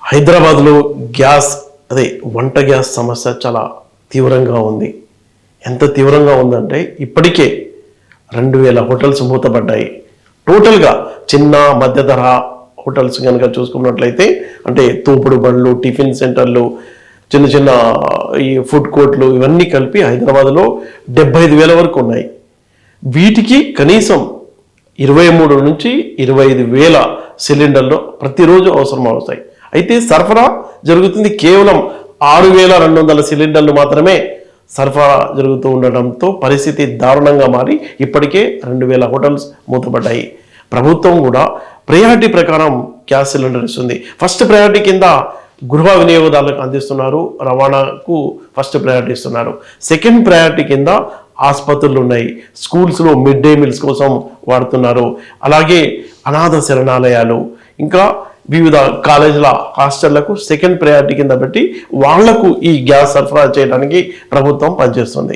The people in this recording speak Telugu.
హైదరాబాద్లో గ్యాస్ వంట గ్యాస్ సమస్య చాలా తీవ్రంగా ఉంది. ఎంత తీవ్రంగా ఉందంటే ఇప్పటికే 2000 హోటల్స్ మూతపడ్డాయి. టోటల్గా చిన్న మధ్యధర హోటల్స్ కనుక చూసుకున్నట్లయితే అంటే తోపుడు బండ్లు, టిఫిన్ సెంటర్లు, చిన్న చిన్న ఈ ఫుడ్ కోర్ట్లు ఇవన్నీ కలిపి హైదరాబాద్లో 75,000 వరకు ఉన్నాయి. వీటికి కనీసం 23 నుంచి 25,000 సిలిండర్లు ప్రతిరోజు అవసరం అవుతాయి. అయితే సరఫరా జరుగుతుంది కేవలం 6,200 సిలిండర్లు మాత్రమే సరఫరా జరుగుతూ ఉండడంతో పరిస్థితి దారుణంగా మారి ఇప్పటికే 2,000 హోటల్స్ మూతపడ్డాయి. ప్రభుత్వం కూడా ప్రయారిటీ ప్రకారం గ్యాస్ సిలిండర్ ఇస్తుంది. ఫస్ట్ ప్రయారిటీ కింద గృహ వినియోగదారులకు అందిస్తున్నారు, రవాణాకు ఫస్ట్ ప్రయారిటీ ఇస్తున్నారు. సెకండ్ ప్రయారిటీ కింద ఆసుపత్రులు ఉన్నాయి, స్కూల్స్లో మిడ్ డే మీల్స్ కోసం వాడుతున్నారు. అలాగే అనాథ శరణాలయాలు, ఇంకా వివిధ కాలేజీల హాస్టళ్లకు సెకండ్ ప్రయారిటీ కింద పెట్టి వాళ్లకు ఈ గ్యాస్ సరఫరా చేయడానికి ప్రభుత్వం పనిచేస్తుంది.